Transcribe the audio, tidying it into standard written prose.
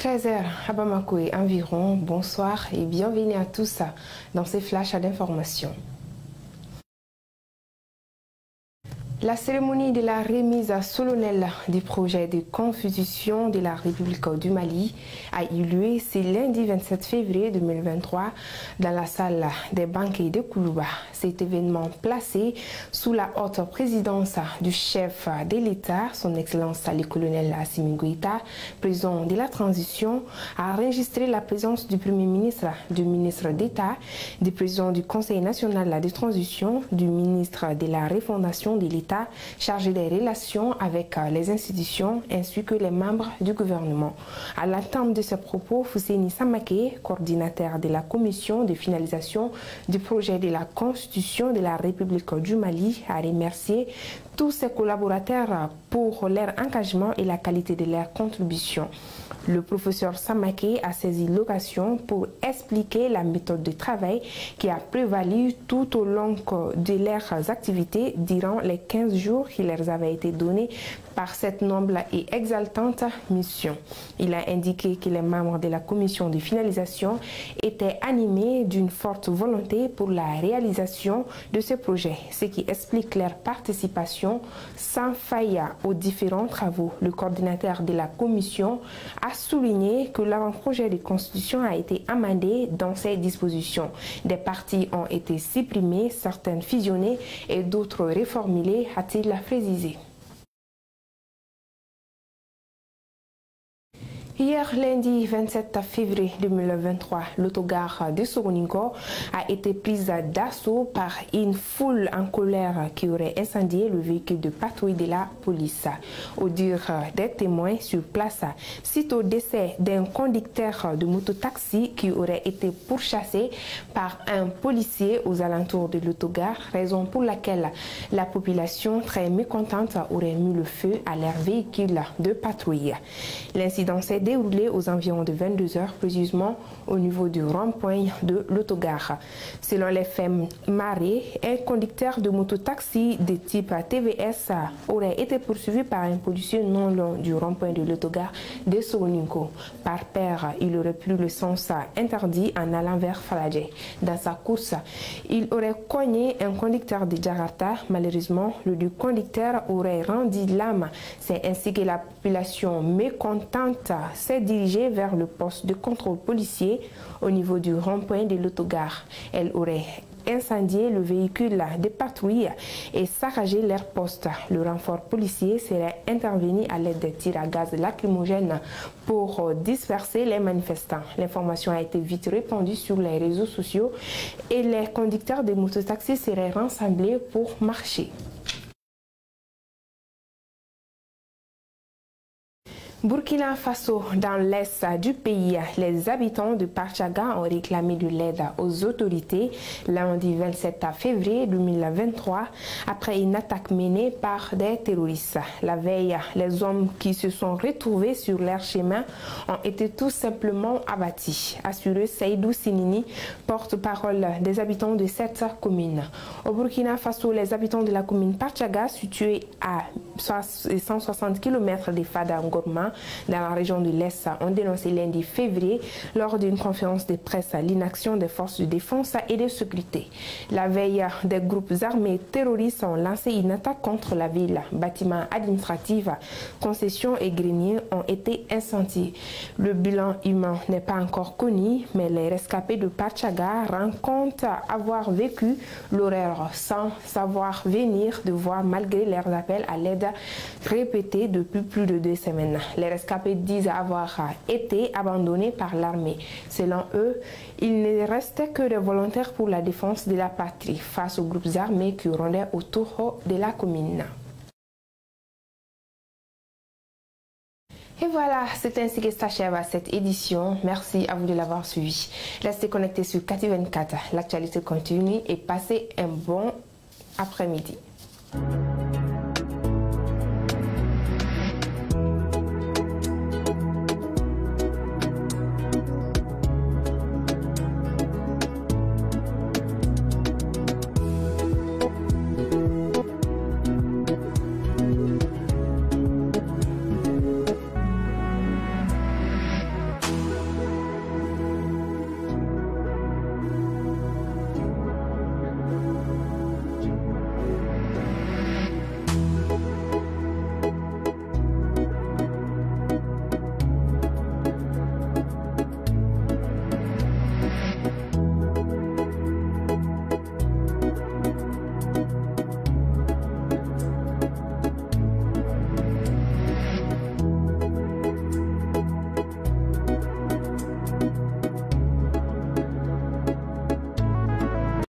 13h à Bamako et environ, bonsoir et bienvenue à tous dans ces flashs d'informations. La cérémonie de la remise solennelle du projet de constitution de la République du Mali a eu lieu ce lundi 27 février 2023 dans la salle des banquets de Koulouba. Cet événement placé sous la haute présidence du chef de l'État, son Excellence le colonel Assimi Goïta, président de la transition, a enregistré la présence du Premier ministre, du ministre d'État, du président du Conseil national de transition, du ministre de la refondation de l'État, chargé des relations avec les institutions ainsi que les membres du gouvernement. À l'entame de ce propos, Fousséni Samake, coordinateur de la commission de finalisation du projet de la Constitution de la République du Mali, a remercié tous ses collaborateurs pour leur engagement et la qualité de leur contribution. Le professeur Samake a saisi l'occasion pour expliquer la méthode de travail qui a prévalu tout au long de leurs activités durant les 15 jours qui leur avaient été donnés par cette noble et exaltante mission. Il a indiqué que les membres de la commission de finalisation étaient animés d'une forte volonté pour la réalisation de ce projet, ce qui explique leur participation sans faille aux différents travaux. Le coordinateur de la commission a souligné que l'avant-projet de constitution a été amendé dans ses dispositions. Des parties ont été supprimées, certaines fusionnées et d'autres réformulées, a-t-il précisé. Hier, lundi 27 février 2023, l'autogare de Soroninko a été prise d'assaut par une foule en colère qui aurait incendié le véhicule de patrouille de la police. Au dire des témoins sur place, suite au décès d'un conducteur de mototaxi qui aurait été pourchassé par un policier aux alentours de l'autogare, raison pour laquelle la population très mécontente aurait mis le feu à leur véhicule de patrouille. L'incident s'est déroulé aux environs de 22 h précisément au niveau du rond-point de l'autogare. Selon les faits marrés, un conducteur de mototaxi de type TVS aurait été poursuivi par un policier non loin du rond-point de l'autogare de Soroninko. Par peur, il aurait pris le sens interdit en allant vers Faladje. Dans sa course, il aurait cogné un conducteur de Jakarta. Malheureusement, le du conducteur aurait rendu l'âme. C'est ainsi que la population mécontente s'est dirigée vers le poste de contrôle policier au niveau du rond-point de l'autogare. Elle aurait incendié le véhicule de patrouille et saccagé leur poste. Le renfort policier serait intervenu à l'aide de tirs à gaz lacrymogène pour disperser les manifestants. L'information a été vite répandue sur les réseaux sociaux et les conducteurs de mototaxis seraient rassemblés pour marcher. Burkina Faso, dans l'est du pays, les habitants de Parchaga ont réclamé de l'aide aux autorités lundi 27 février 2023 après une attaque menée par des terroristes. La veille, les hommes qui se sont retrouvés sur leur chemin ont été tout simplement abattus, assuré Seydou Sinini, porte-parole des habitants de cette commune. Au Burkina Faso, les habitants de la commune Parchaga, située à 160 km de Fada Ngorma, dans la région de l'Est, ont dénoncé lundi février lors d'une conférence de presse l'inaction des forces de défense et de sécurité. La veille, des groupes armés terroristes ont lancé une attaque contre la ville. Bâtiments administratifs, concessions et greniers ont été incendiés. Le bilan humain n'est pas encore connu, mais les rescapés de Parchaga rendent compte avoir vécu l'horreur sans savoir venir de voir malgré leurs appels à l'aide répétés depuis plus de 2 semaines. Les rescapés disent avoir été abandonnés par l'armée. Selon eux, il ne restait que des volontaires pour la défense de la patrie face aux groupes armés qui rondaient autour de la commune. Et voilà, c'est ainsi que s'achève cette édition. Merci à vous de l'avoir suivi. Restez connectés sur KT24. L'actualité continue et passez un bon après-midi.